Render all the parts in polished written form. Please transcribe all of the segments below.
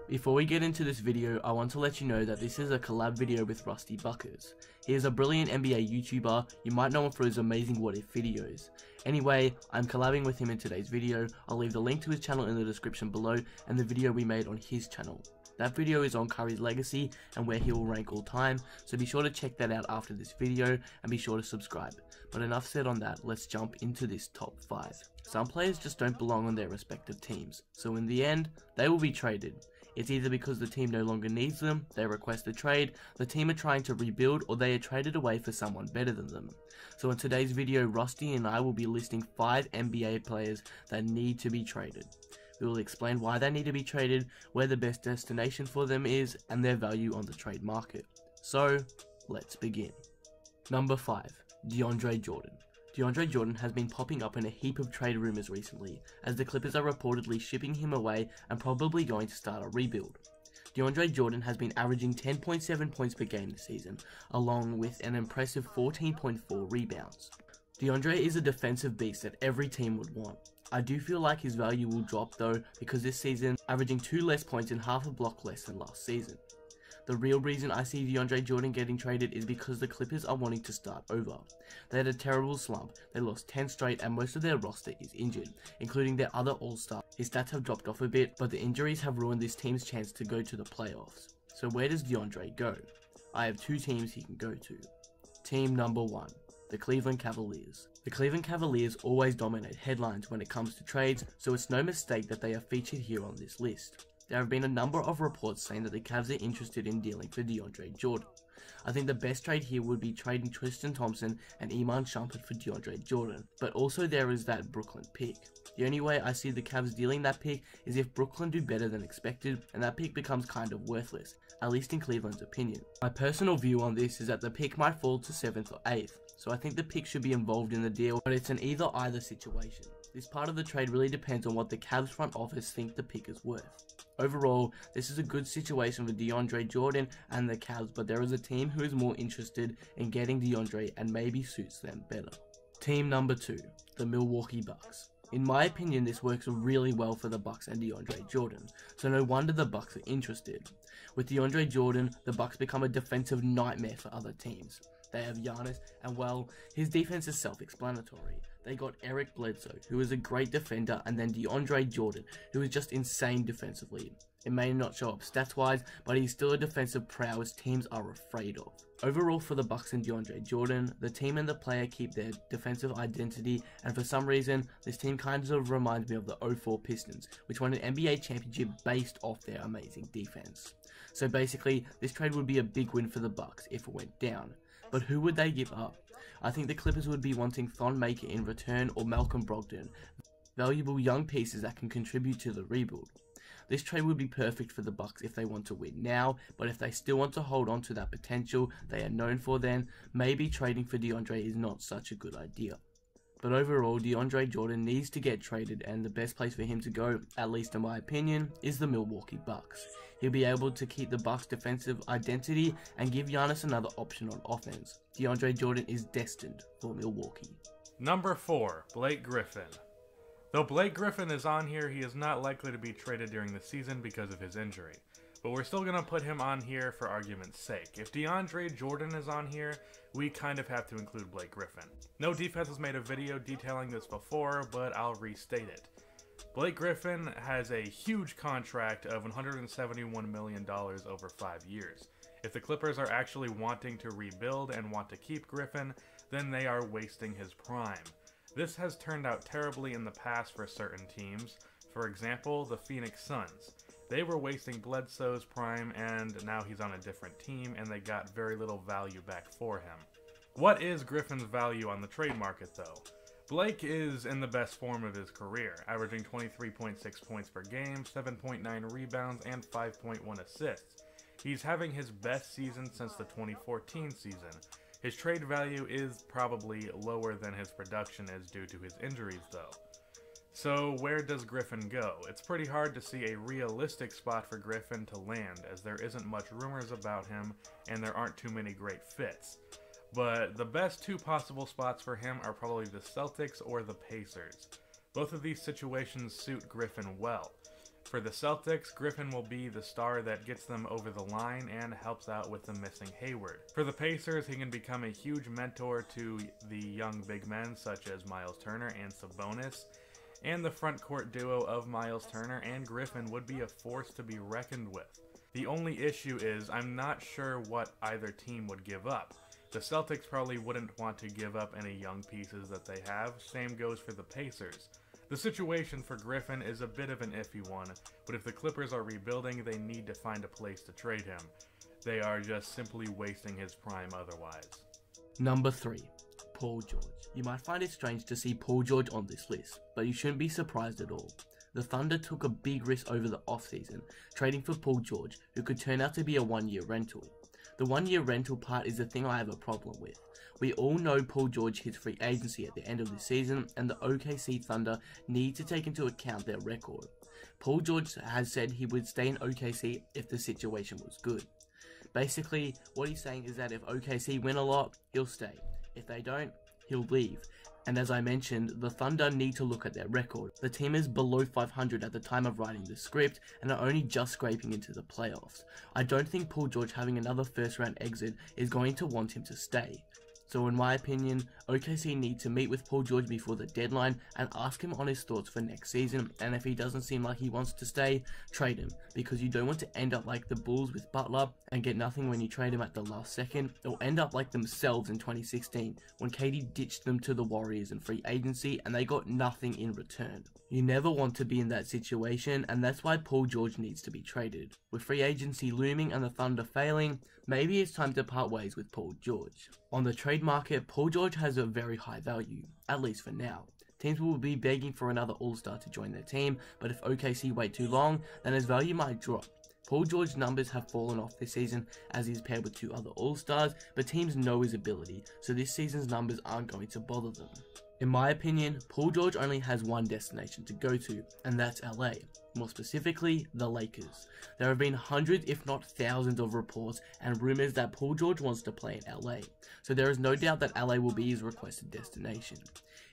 Before we get into this video, I want to let you know that this is a collab video with Rusty Buckers. He is a brilliant NBA YouTuber. You might know him for his amazing what if videos. Anyway, I'm collabing with him in today's video. I'll leave the link to his channel in the description below and the video we made on his channel. That video is on Curry's legacy and where he will rank all time, so be sure to check that out after this video and be sure to subscribe. But enough said on that, let's jump into this top 5. Some players just don't belong on their respective teams, so in the end, they will be traded. It's either because the team no longer needs them, they request a trade, the team are trying to rebuild, or they are traded away for someone better than them. So in today's video, Rusty and I will be listing 5 NBA players that need to be traded. We will explain why they need to be traded, where the best destination for them is, and their value on the trade market. So, let's begin. Number 5. DeAndre Jordan. DeAndre Jordan has been popping up in a heap of trade rumors recently, as the Clippers are reportedly shipping him away and probably going to start a rebuild. DeAndre Jordan has been averaging 10.7 points per game this season, along with an impressive 14.4 rebounds. DeAndre is a defensive beast that every team would want. I do feel like his value will drop though, because this season, averaging 2 less points and half a block less than last season. The real reason I see DeAndre Jordan getting traded is because the Clippers are wanting to start over. They had a terrible slump, they lost 10 straight and most of their roster is injured, including their other all-star. His stats have dropped off a bit, but the injuries have ruined this team's chance to go to the playoffs. So where does DeAndre go? I have 2 teams he can go to. Team number 1. The Cleveland Cavaliers. The Cleveland Cavaliers always dominate headlines when it comes to trades, so it's no mistake that they are featured here on this list. There have been a number of reports saying that the Cavs are interested in dealing for DeAndre Jordan. I think the best trade here would be trading Tristan Thompson and Iman Shumpert for DeAndre Jordan, but also there is that Brooklyn pick. The only way I see the Cavs dealing that pick is if Brooklyn do better than expected and that pick becomes kind of worthless, at least in Cleveland's opinion. My personal view on this is that the pick might fall to 7th or 8th, so I think the pick should be involved in the deal, but it's an either-either situation. This part of the trade really depends on what the Cavs front office think the pick is worth. Overall, this is a good situation for DeAndre Jordan and the Cavs, but there is a team who is more interested in getting DeAndre and maybe suits them better. Team number 2, the Milwaukee Bucks. In my opinion, this works really well for the Bucks and DeAndre Jordan, so no wonder the Bucks are interested. With DeAndre Jordan, the Bucks become a defensive nightmare for other teams. They have Giannis, and well, his defense is self-explanatory. They got Eric Bledsoe, who is a great defender, and then DeAndre Jordan, who is just insane defensively. It may not show up stats-wise, but he's still a defensive prowess teams are afraid of. Overall for the Bucks and DeAndre Jordan, the team and the player keep their defensive identity, and for some reason, this team kind of reminds me of the 04 Pistons, which won an NBA championship based off their amazing defense. So basically, this trade would be a big win for the Bucks if it went down. But who would they give up? I think the Clippers would be wanting Thon Maker in return or Malcolm Brogdon, valuable young pieces that can contribute to the rebuild. This trade would be perfect for the Bucks if they want to win now, but if they still want to hold on to that potential they are known for, then maybe trading for DeAndre is not such a good idea. But overall, DeAndre Jordan needs to get traded, and the best place for him to go, at least in my opinion, is the Milwaukee Bucks. He'll be able to keep the Bucks' defensive identity and give Giannis another option on offense. DeAndre Jordan is destined for Milwaukee. Number 4, Blake Griffin. Though Blake Griffin is on here, he is not likely to be traded during the season because of his injury. But we're still going to put him on here for argument's sake. If DeAndre Jordan is on here, we kind of have to include Blake Griffin. NoDefense has made a video detailing this before, but I'll restate it. Blake Griffin has a huge contract of $171 million over 5 years. If the Clippers are actually wanting to rebuild and want to keep Griffin, then they are wasting his prime. This has turned out terribly in the past for certain teams. For example, the Phoenix Suns. They were wasting Bledsoe's prime, and now he's on a different team, and they got very little value back for him. What is Griffin's value on the trade market, though? Blake is in the best form of his career, averaging 23.6 points per game, 7.9 rebounds, and 5.1 assists. He's having his best season since the 2014 season. His trade value is probably lower than his production is due to his injuries, though. So where does Griffin go? It's pretty hard to see a realistic spot for Griffin to land, as there isn't much rumors about him and there aren't too many great fits. But the best 2 possible spots for him are probably the Celtics or the Pacers. Both of these situations suit Griffin well. For the Celtics, Griffin will be the star that gets them over the line and helps out with the missing Hayward. For the Pacers, he can become a huge mentor to the young big men such as Miles Turner and Sabonis, and the front court duo of Miles Turner and Griffin would be a force to be reckoned with. The only issue is I'm not sure what either team would give up. The Celtics probably wouldn't want to give up any young pieces that they have, same goes for the Pacers. The situation for Griffin is a bit of an iffy one, but if the Clippers are rebuilding, they need to find a place to trade him. They are just simply wasting his prime otherwise. Number 3. Paul George. You might find it strange to see Paul George on this list, but you shouldn't be surprised at all. The Thunder took a big risk over the offseason, trading for Paul George, who could turn out to be a one-year rental. The one-year rental part is the thing I have a problem with. We all know Paul George hits free agency at the end of the season, and the OKC Thunder need to take into account their record. Paul George has said he would stay in OKC if the situation was good. Basically, what he's saying is that if OKC win a lot, he'll stay. If they don't, he'll leave. And as I mentioned, the Thunder need to look at their record. The team is below 500 at the time of writing the script and are only just scraping into the playoffs. I don't think Paul George having another first round exit is going to want him to stay. So in my opinion, OKC need to meet with Paul George before the deadline and ask him on his thoughts for next season, and if he doesn't seem like he wants to stay, trade him, because you don't want to end up like the Bulls with Butler and get nothing when you trade him at the last second, or end up like themselves in 2016 when KD ditched them to the Warriors in free agency and they got nothing in return. You never want to be in that situation, and that's why Paul George needs to be traded. With free agency looming and the Thunder failing, maybe it's time to part ways with Paul George. On the trade market, Paul George has a very high value, at least for now. Teams will be begging for another All-Star to join their team, but if OKC wait too long, then his value might drop. Paul George's numbers have fallen off this season as he's paired with 2 other All-Stars, but teams know his ability, so this season's numbers aren't going to bother them. In my opinion, Paul George only has one destination to go to, and that's LA. More specifically, the Lakers. There have been hundreds if not thousands of reports and rumors that Paul George wants to play in LA, so there is no doubt that LA will be his requested destination.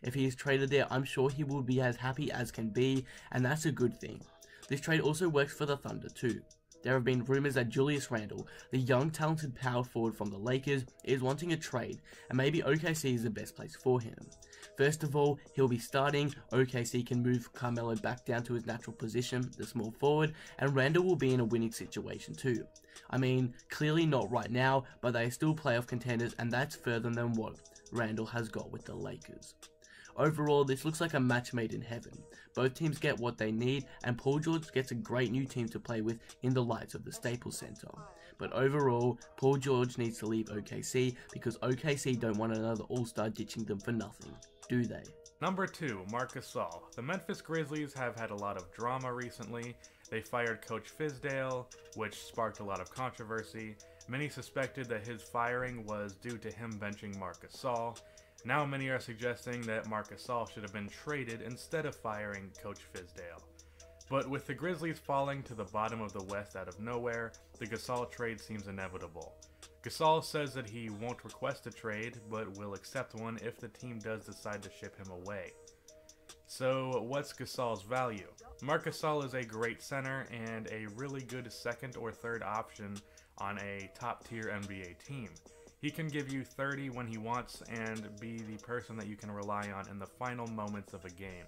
If he is traded there, I'm sure he will be as happy as can be, and that's a good thing. This trade also works for the Thunder too. There have been rumors that Julius Randle, the young talented power forward from the Lakers, is wanting a trade, and maybe OKC is the best place for him. First of all, he'll be starting, OKC can move Carmelo back down to his natural position, the small forward, and Randle will be in a winning situation too. I mean, clearly not right now, but they are still playoff contenders, and that's further than what Randle has got with the Lakers. Overall, this looks like a match made in heaven. Both teams get what they need, and Paul George gets a great new team to play with in the lights of the Staples Center. But overall, Paul George needs to leave OKC because OKC don't want another All-Star ditching them for nothing, do they? Number 2, Marc Gasol. The Memphis Grizzlies have had a lot of drama recently. They fired Coach Fizdale, which sparked a lot of controversy. Many suspected that his firing was due to him benching Marc Gasol. Now many are suggesting that Marc Gasol should have been traded instead of firing Coach Fizdale. But with the Grizzlies falling to the bottom of the West out of nowhere, the Gasol trade seems inevitable. Gasol says that he won't request a trade, but will accept one if the team does decide to ship him away. So what's Gasol's value? Marc Gasol is a great center and a really good second or third option on a top-tier NBA team. He can give you 30 when he wants and be the person that you can rely on in the final moments of a game.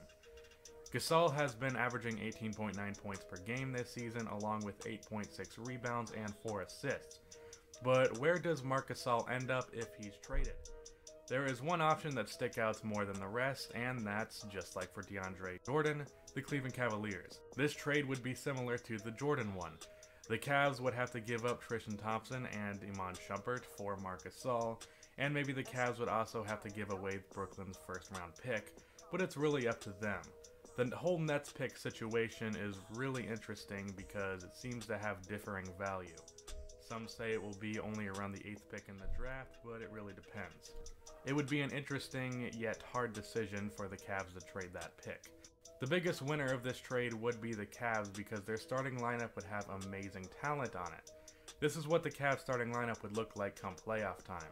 Gasol has been averaging 18.9 points per game this season, along with 8.6 rebounds and 4 assists. But where does Marc Gasol end up if he's traded? There is one option that sticks out more than the rest, and that's, just like for DeAndre Jordan, the Cleveland Cavaliers. This trade would be similar to the Jordan one. The Cavs would have to give up Tristan Thompson and Iman Shumpert for Marc Gasol, and maybe the Cavs would also have to give away Brooklyn's first-round pick, but it's really up to them. The whole Nets pick situation is really interesting because it seems to have differing value. Some say it will be only around the 8th pick in the draft, but it really depends. It would be an interesting yet hard decision for the Cavs to trade that pick. The biggest winner of this trade would be the Cavs because their starting lineup would have amazing talent on it. This is what the Cavs starting lineup would look like come playoff time.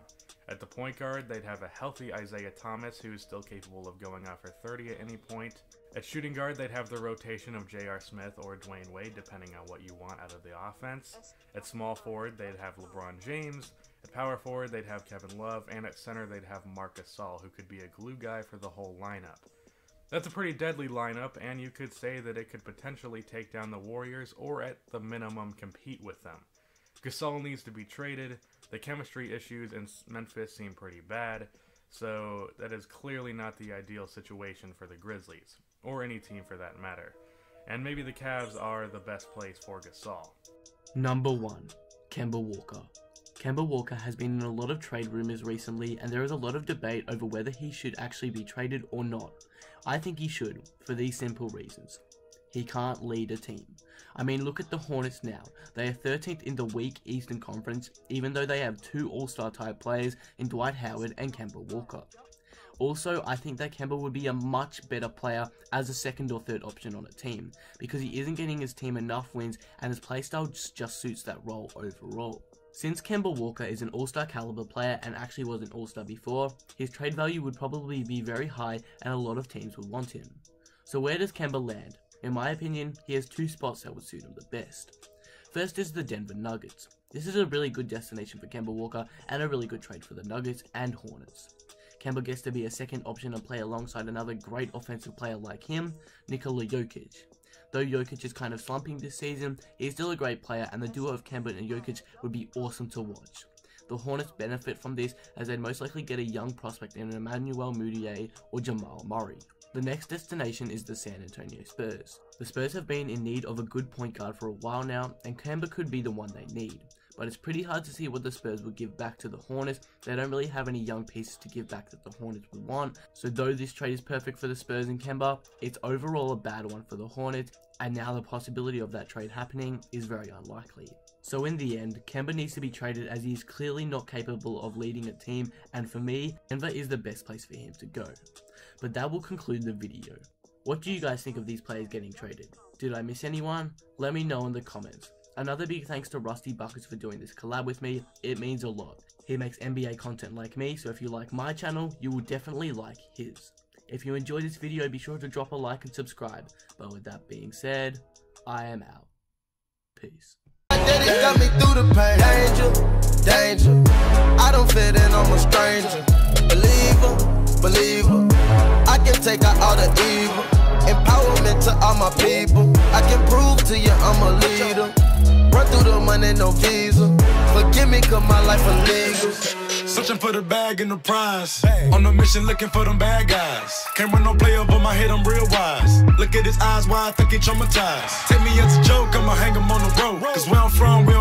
At the point guard, they'd have a healthy Isaiah Thomas, who is still capable of going out for 30 at any point. At shooting guard, they'd have the rotation of J.R. Smith or Dwayne Wade, depending on what you want out of the offense. At small forward, they'd have LeBron James. At power forward, they'd have Kevin Love. And at center, they'd have Marc Gasol, who could be a glue guy for the whole lineup. That's a pretty deadly lineup, and you could say that it could potentially take down the Warriors, or at the minimum, compete with them. Gasol needs to be traded. The chemistry issues in Memphis seem pretty bad, so that is clearly not the ideal situation for the Grizzlies, or any team for that matter. And maybe the Cavs are the best place for Gasol. Number 1. Kemba Walker. Kemba Walker has been in a lot of trade rumors recently, and there is a lot of debate over whether he should actually be traded or not. I think he should, for these simple reasons. He can't lead a team. I mean, look at the Hornets now. They are 13th in the weak Eastern Conference, even though they have 2 all-star type players in Dwight Howard and Kemba Walker. Also, I think that Kemba would be a much better player as a second or third option on a team, because he isn't getting his team enough wins and his playstyle just suits that role overall. Since Kemba Walker is an all-star caliber player and actually was an all-star before, his trade value would probably be very high and a lot of teams would want him. So where does Kemba land? In my opinion, he has 2 spots that would suit him the best. First is the Denver Nuggets. This is a really good destination for Kemba Walker and a really good trade for the Nuggets and Hornets. Kemba gets to be a second option and play alongside another great offensive player like him, Nikola Jokic. Though Jokic is kind of slumping this season, he is still a great player, and the duo of Kemba and Jokic would be awesome to watch. The Hornets benefit from this, as they'd most likely get a young prospect in Emmanuel Mudiay or Jamal Murray. The next destination is the San Antonio Spurs. The Spurs have been in need of a good point guard for a while now, and Kemba could be the one they need. But it's pretty hard to see what the Spurs would give back to the Hornets. They don't really have any young pieces to give back that the Hornets would want. So though this trade is perfect for the Spurs and Kemba, it's overall a bad one for the Hornets, and now the possibility of that trade happening is very unlikely. So in the end, Kemba needs to be traded, as he is clearly not capable of leading a team, and for me, Denver is the best place for him to go. But that will conclude the video. What do you guys think of these players getting traded? Did I miss anyone? Let me know in the comments. Another big thanks to Rusty Buckets for doing this collab with me. It means a lot. He makes NBA content like me, so if you like my channel, you will definitely like his. If you enjoyed this video, be sure to drop a like and subscribe. But with that being said, I am out. Peace. Daddy got me through the pain. Danger, danger. I don't fit in, I'm a stranger. Believer. I can take out all the evil. Empowerment to all my people. I can prove to you I'm a leader. Run through the money, no visa. Forgive me, cause my life illegal. Searching for the bag and the prize. On a mission looking for them bad guys. Can't run no play up on my head, I'm real wise. Look at his eyes wide, think he traumatized. Take me as a joke, I'ma hang him on the road. Cause where I'm from, we don't